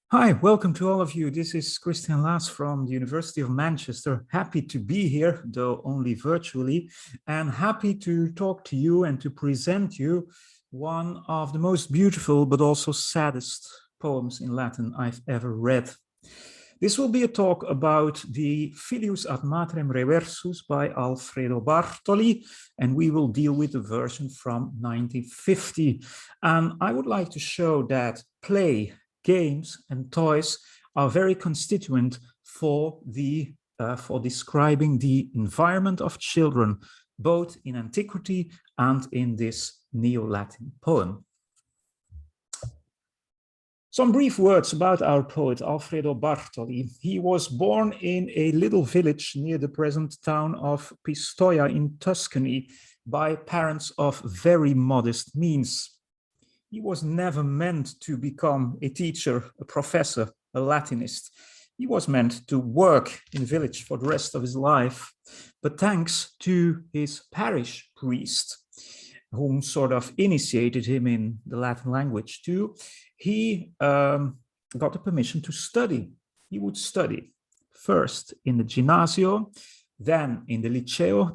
Hi, welcome to all of you. This is Christian Laes from the University of Manchester. Happy to be here, though only virtually, and happy to talk to you and to present you one of the most beautiful but also saddest poems in Latin I've ever read. This will be a talk about the Filius ad Matrem Reversus by Alfredo Bartoli, and we will deal with the version from 1950. And I would like to show that play, games, and toys are very constituent for describing the environment of children, both in antiquity and in this Neo-Latin poem. Some brief words about our poet, Alfredo Bartoli. He was born in a little village near the present town of Pistoia in Tuscany by parents of very modest means. He was never meant to become a teacher, a professor, a Latinist. He was meant to work in the village for the rest of his life. But thanks to his parish priest, whom sort of initiated him in the Latin language too, he got the permission to study. He would study first in the Gymnasio, then in the Liceo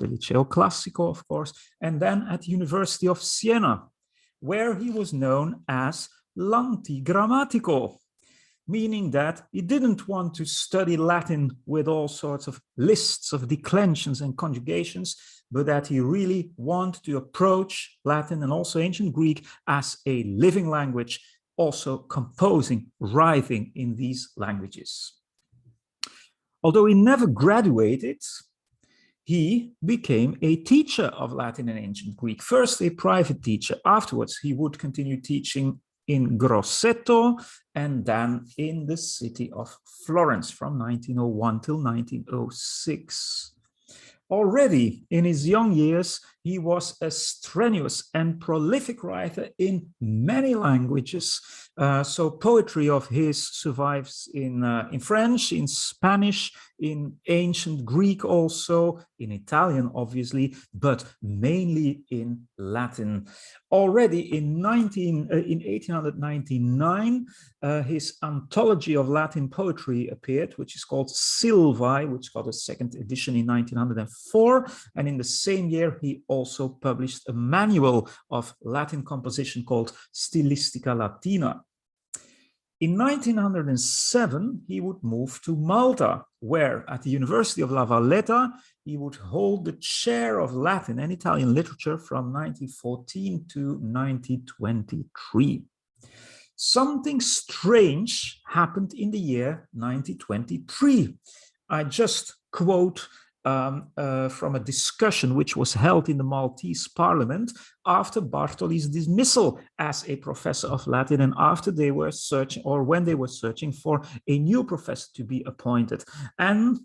Classico, of course, and then at the University of Siena, where he was known as l'antigrammatico, meaning that he didn't want to study Latin with all sorts of lists of declensions and conjugations, but that he really wanted to approach Latin and also ancient Greek as a living language, also composing, writing in these languages. Although he never graduated, he became a teacher of Latin and ancient Greek. First a private teacher, afterwards he would continue teaching in Grosseto and then in the city of Florence from 1901 till 1906. Already in his young years, he was a strenuous and prolific writer in many languages. So poetry of his survives in French, in Spanish, in ancient Greek also, in Italian, obviously, but mainly in Latin. Already in 1899, his anthology of Latin poetry appeared, which is called Silvae, which got a second edition in 1904. And in the same year, he also published a manual of Latin composition called Stilistica Latina. In 1907, he would move to Malta, where at the University of La Valletta, he would hold the chair of Latin and Italian literature from 1914 to 1923. Something strange happened in the year 1923. I just quote from a discussion which was held in the Maltese parliament after Bartoli's dismissal as a professor of Latin and after they were searching, or when they were searching for a new professor to be appointed. And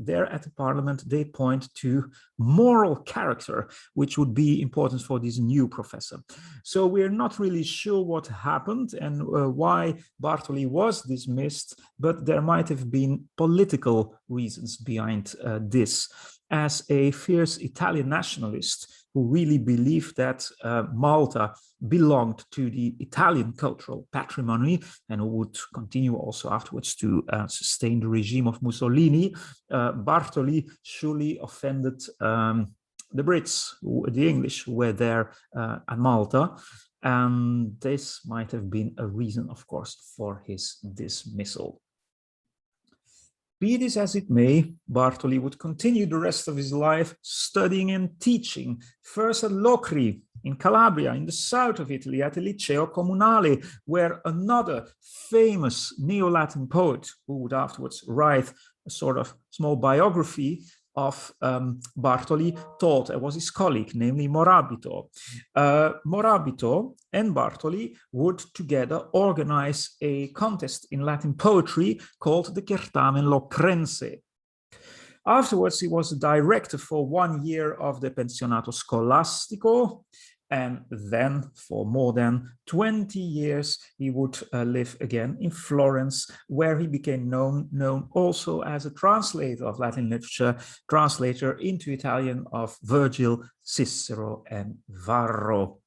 there at the parliament, they point to moral character, which would be important for this new professor. So we're not really sure what happened and why Bartoli was dismissed, but there might have been political reasons behind this. As a fierce Italian nationalist who really believed that Malta belonged to the Italian cultural patrimony and who would continue also afterwards to sustain the regime of Mussolini, Bartoli surely offended the Brits, the English, who were there at Malta. And this might have been a reason, of course, for his dismissal. Be this as it may, Bartoli would continue the rest of his life studying and teaching, first at Locri in Calabria, in the south of Italy, at the Liceo Comunale, where another famous Neo-Latin poet, who would afterwards write a sort of small biography of Bartoli, taught and was his colleague, namely Morabito. Morabito and Bartoli would together organize a contest in Latin poetry called the Certamen Locrense. Afterwards, he was a director for 1 year of the Pensionato Scolastico, and then for more than 20 years, he would live again in Florence, where he became known also as a translator of Latin literature, translator into Italian of Virgil, Cicero, and Varro.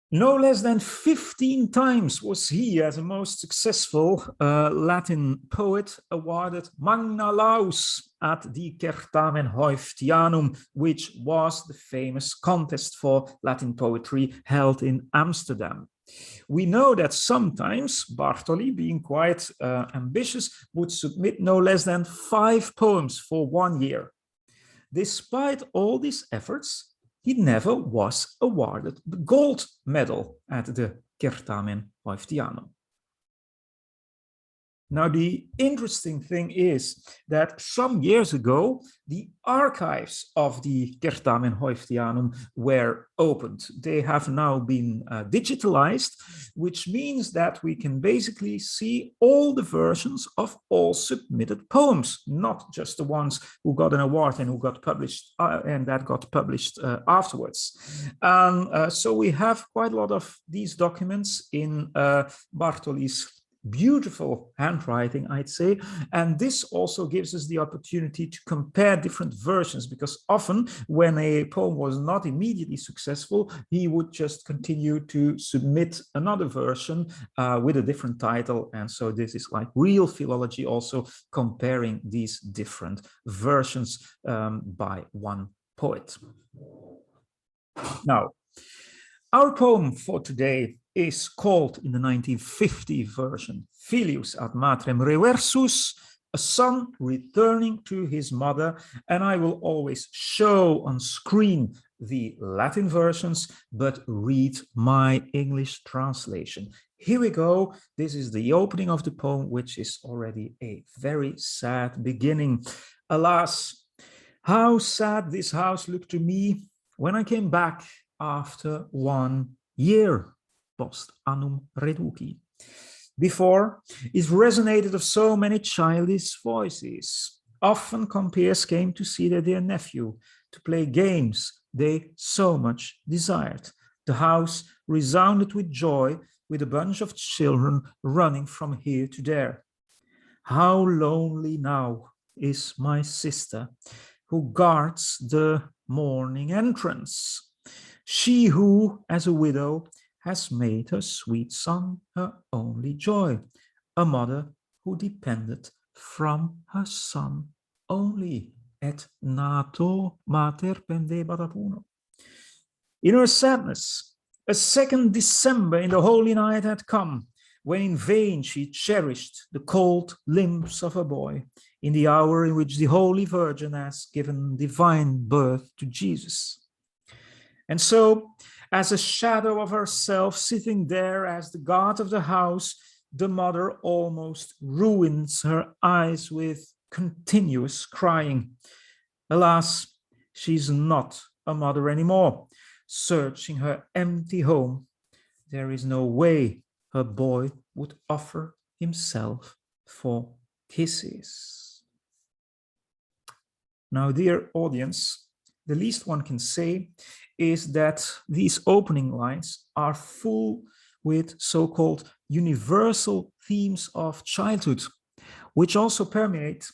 No less than 15 times was he, as a most successful Latin poet, awarded Magna Laus at the Certamen Hoiftianum, which was the famous contest for Latin poetry held in Amsterdam. We know that sometimes Bartoli, being quite ambitious, would submit no less than 5 poems for 1 year. Despite all these efforts, he never was awarded the gold medal at the Certamen Hoiftianum. Now, the interesting thing is that some years ago, the archives of the Certamen Hoiftianum were opened. They have now been digitalized, which means that we can basically see all the versions of all submitted poems, not just the ones who got an award and who got published and that got published afterwards. So we have quite a lot of these documents in Bartoli's beautiful handwriting, I'd say, and this also gives us the opportunity to compare different versions, because often when a poem was not immediately successful, he would just continue to submit another version with a different title, and so this is like real philology, also comparing these different versions by one poet. Now, our poem for today is called, in the 1950 version, Filius ad Matrem Reversus, a son returning to his mother, and I will always show on screen the Latin versions, but read my English translation. Here we go. This is the opening of the poem, which is already a very sad beginning. Alas, how sad this house looked to me when I came back after 1 year. Post annum reduci. Before, it resonated of so many childish voices. Often compeers came to see their dear nephew, to play games they so much desired. The house resounded with joy, with a bunch of children running from here to there. How lonely now is my sister, who guards the morning entrance. She who, as a widow, has made her sweet son her only joy, a mother who depended from her son only. Et nato mater pendebat apuno. In her sadness, a second December in the holy night had come, when in vain she cherished the cold limbs of her boy, in the hour in which the Holy Virgin has given divine birth to Jesus. And so, as a shadow of herself sitting there as the guard of the house, the mother almost ruins her eyes with continuous crying. Alas, she's not a mother anymore. Searching her empty home, there is no way her boy would offer himself for kisses. Now, dear audience, the least one can say is that these opening lines are full with so-called universal themes of childhood, which also permeate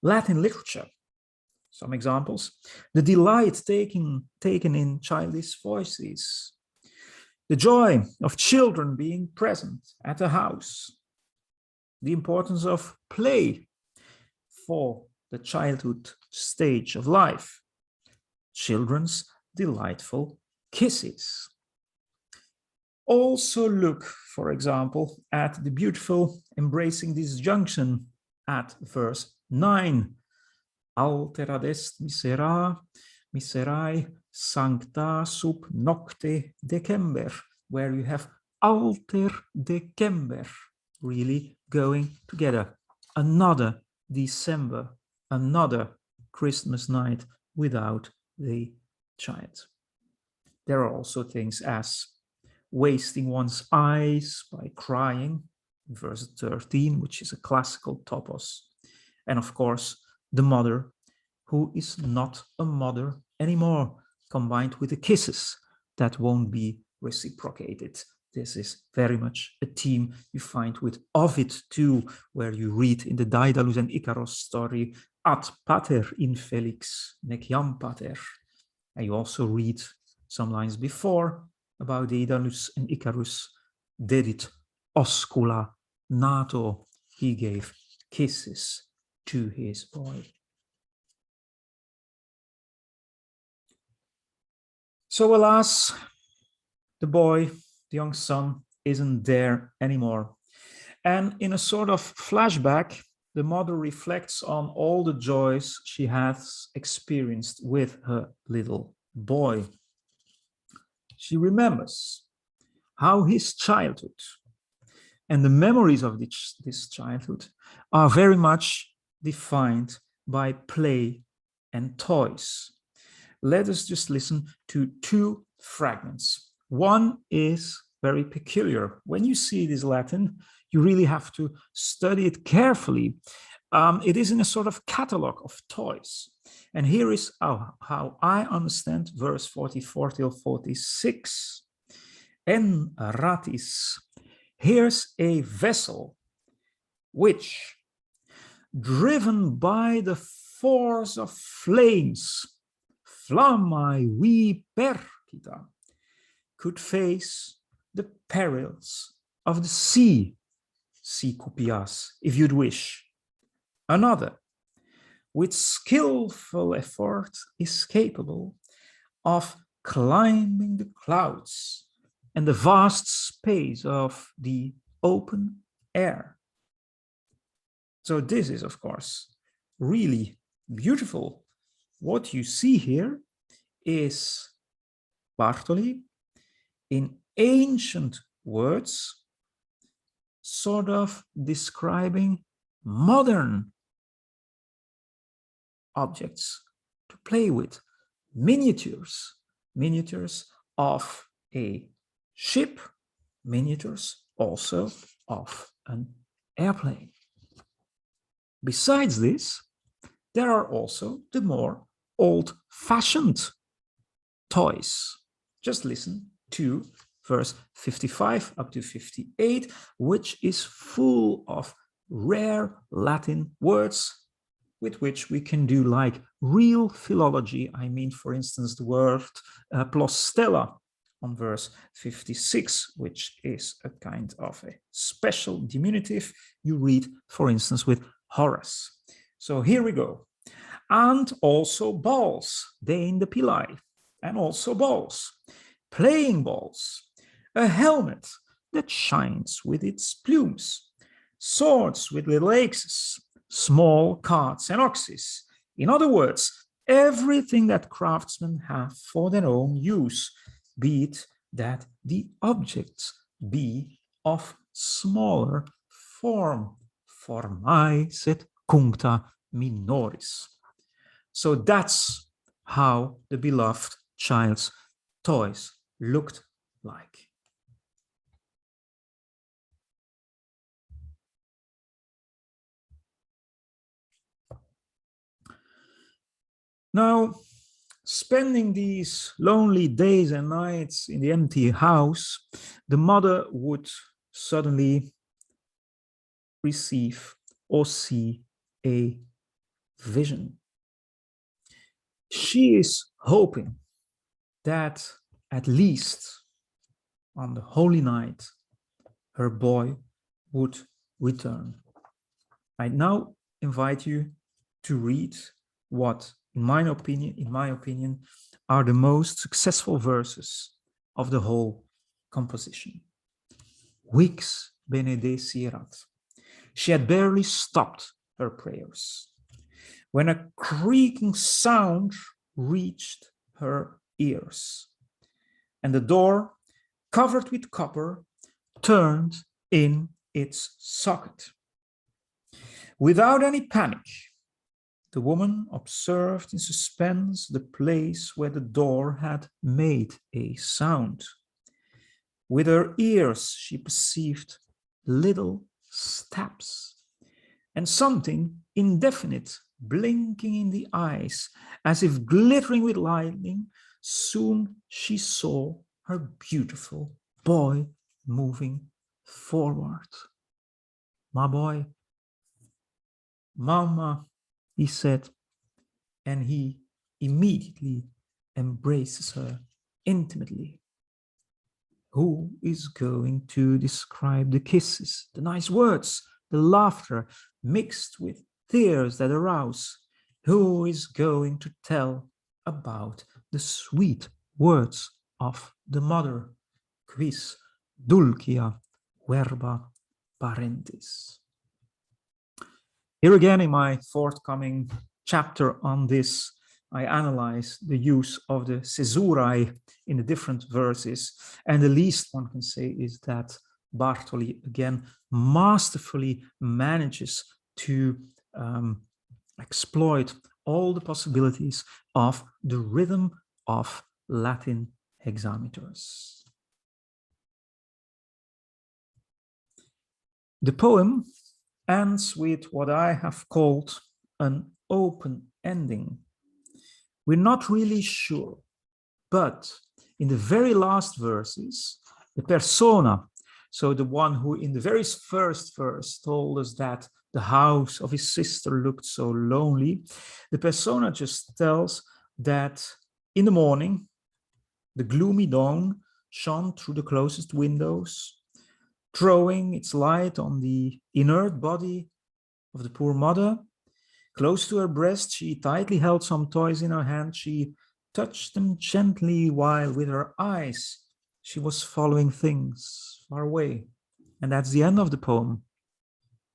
Latin literature. Some examples: the delight taken in childish voices, the joy of children being present at the house, the importance of play for the childhood stage of life, children's delightful kisses. Also look, for example, at the beautiful embracing disjunction at verse 9. Alterad est miserae sancta sub nocte december, where you have alter december, really going together. Another December, another Christmas night without the child. There are also things as wasting one's eyes by crying, verse 13, which is a classical topos. And of course, the mother who is not a mother anymore, combined with the kisses that won't be reciprocated. This is very much a theme you find with Ovid too, where you read in the Daedalus and Icaros story, ad pater infelix nec iam pater. And you also read some lines before, about Daedalus and Icarus, dedit oscula nato, he gave kisses to his boy. So alas, the boy, the young son, isn't there anymore. And in a sort of flashback, the mother reflects on all the joys she has experienced with her little boy. She remembers how his childhood and the memories of this childhood are very much defined by play and toys. Let us just listen to two fragments. One is very peculiar. When you see this Latin, you really have to study it carefully. It is in a sort of catalog of toys. And here is how I understand verse 44 till 46. En ratis, here's a vessel which, driven by the force of flames, flammae vipercita, could face the perils of the sea, cupias, if you'd wish. Another, with skillful effort, is capable of climbing the clouds and the vast space of the open air. So this is, of course, really beautiful. What you see here is Bartoli in ancient words, sort of describing modern objects to play with, miniatures of a ship, miniatures also of an airplane. Besides this, there are also the more old-fashioned toys. Just listen to verse 55 up to 58, which is full of rare Latin words with which we can do like real philology. I mean, for instance, the word plostella on verse 56, which is a kind of a special diminutive you read, for instance, with Horace. So here we go. And also balls, dein de pilai, and also balls, playing balls, a helmet that shines with its plumes, swords with little axes, small carts and oxes. In other words, everything that craftsmen have for their own use, be it that the objects be of smaller form, formae sed cuncta minoris. So that's how the beloved child's toys looked like. Now, spending these lonely days and nights in the empty house, the mother would suddenly receive or see a vision. She is hoping that at least on the holy night, her boy would return. I now invite you to read what, in my opinion, are the most successful verses of the whole composition. Vix benedicierat. She had barely stopped her prayers when a creaking sound reached her ears, and the door, covered with copper, turned in its socket. Without any panic, the woman observed in suspense the place where the door had made a sound. With her ears, she perceived little steps and something indefinite blinking in the eyes, as if glittering with lightning. Soon she saw her beautiful boy moving forward. My boy, Mama, he said, and he immediately embraces her intimately. Who is going to describe the kisses, the nice words, the laughter mixed with tears that arouse? Who is going to tell about the sweet words of the mother? Quis dulcia verba parentis. Here again, in my forthcoming chapter on this, I analyze the use of the caesurae in the different verses. And the least one can say is that Bartoli, again, masterfully manages to exploit all the possibilities of the rhythm of Latin hexameters. The poem ends with what I have called an open ending. We're not really sure, but in the very last verses, the persona, so the one who in the very first verse told us that the house of his sister looked so lonely, the persona just tells that in the morning, the gloomy dawn shone through the closest windows, throwing its light on the inert body of the poor mother. Close to her breast, she tightly held some toys in her hand. She touched them gently while with her eyes she was following things far away. And that's the end of the poem.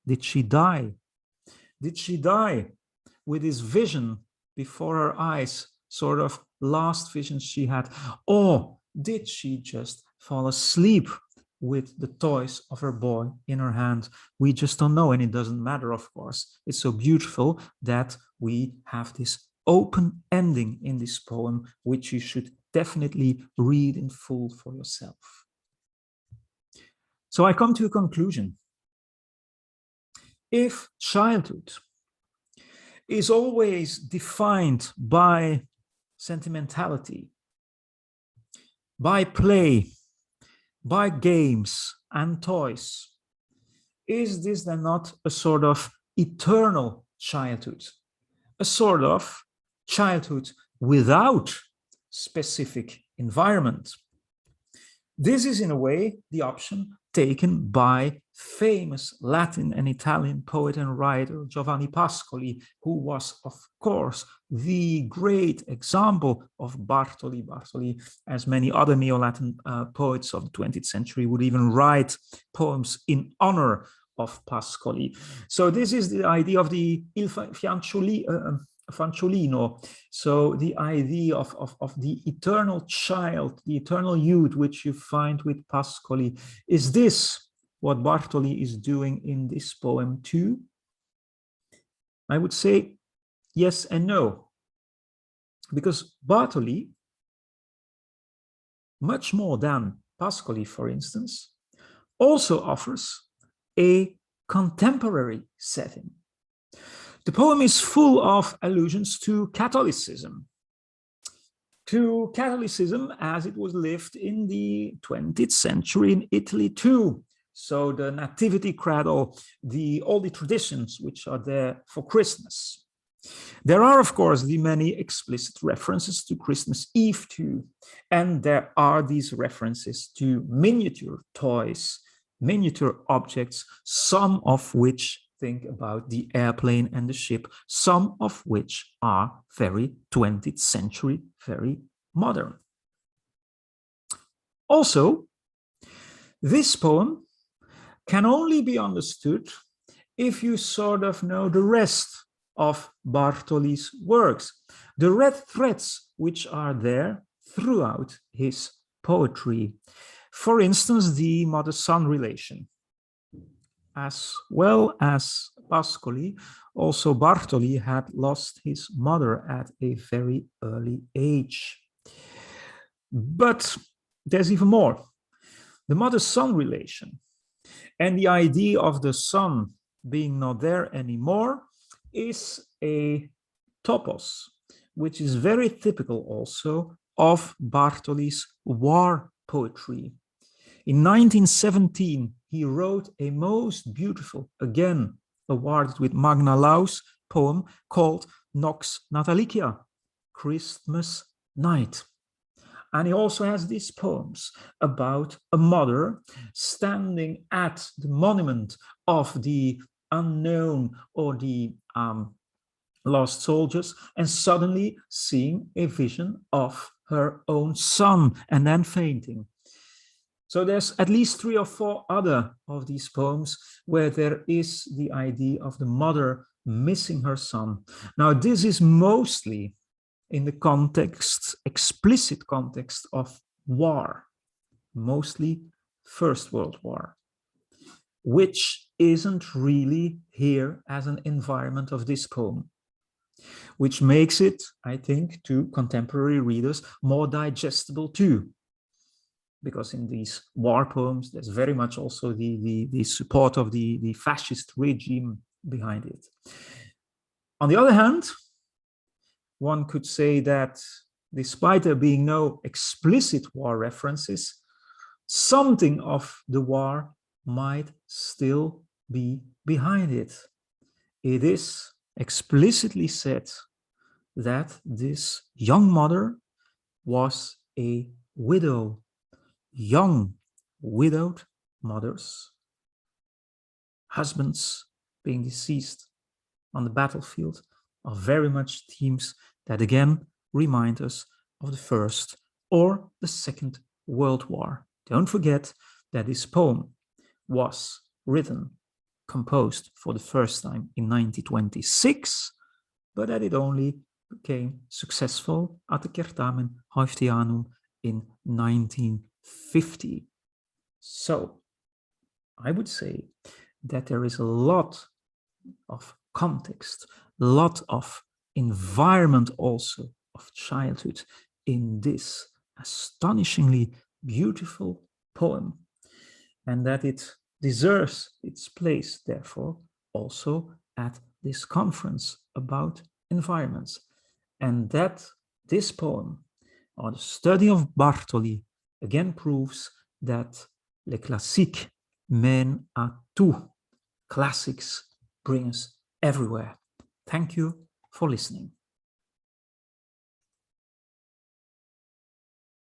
Did she die? Did she die with this vision before her eyes, sort of last visions she had? Or did she just fall asleep with the toys of her boy in her hand? We just don't know, and it doesn't matter, of course. It's so beautiful that we have this open ending in this poem, which you should definitely read in full for yourself. So I come to a conclusion. If childhood is always defined by sentimentality, by play, by games and toys, is this then not a sort of eternal childhood? A sort of childhood without specific environment? This is in a way the option taken by famous Latin and Italian poet and writer Giovanni Pascoli, who was, of course, the great example of Bartoli. Bartoli, as many other Neo-Latin poets of the 20th century, would even write poems in honor of Pascoli. So this is the idea of the Il Fanciullino, so the idea of the eternal child, the eternal youth, which you find with Pascoli. Is this what Bartoli is doing in this poem too? I would say yes and no, because Bartoli, much more than Pascoli, for instance, also offers a contemporary setting. The poem is full of allusions to Catholicism as it was lived in the 20th century in Italy too. So the nativity cradle, all the traditions which are there for Christmas. There are, of course, the many explicit references to Christmas Eve too. And there are these references to miniature toys, miniature objects, some of which think about the airplane and the ship, some of which are very 20th century, very modern. Also, this poem can only be understood if you sort of know the rest of Bartoli's works, the red threads which are there throughout his poetry. For instance, the mother-son relation. As well as Pascoli, also Bartoli had lost his mother at a very early age. But there's even more. The mother-son relation and the idea of the son being not there anymore is a topos, which is very typical also of Bartoli's war poetry. In 1917, he wrote a most beautiful, again awarded with Magna Laus, poem called Nox Natalicia, Christmas Night. And he also has these poems about a mother standing at the monument of the unknown or the lost soldiers, and suddenly seeing a vision of her own son and then fainting. So there's at least 3 or 4 other of these poems where there is the idea of the mother missing her son. Now, this is mostly in the context, explicit context of war, mostly First World War, which isn't really here as an environment of this poem, which makes it, I think, to contemporary readers more digestible too. Because in these war poems, there's very much also the support of the fascist regime behind it. On the other hand, one could say that despite there being no explicit war references, something of the war might still be behind it. It is explicitly said that this young mother was a widow. Young widowed mothers, husbands being deceased on the battlefield, are very much themes that again remind us of the First or the Second World War. Don't forget that this poem was written, composed for the first time in 1926, but that it only became successful at the Certamen Hauftianum in 1950. So I would say that there is a lot of context, a lot of environment also of childhood in this astonishingly beautiful poem, and that it deserves its place, therefore, also at this conference about environments. And that this poem, or the study of Bartoli, again proves that les classiques mènent à tout. Classics bring us everywhere. Thank you for listening.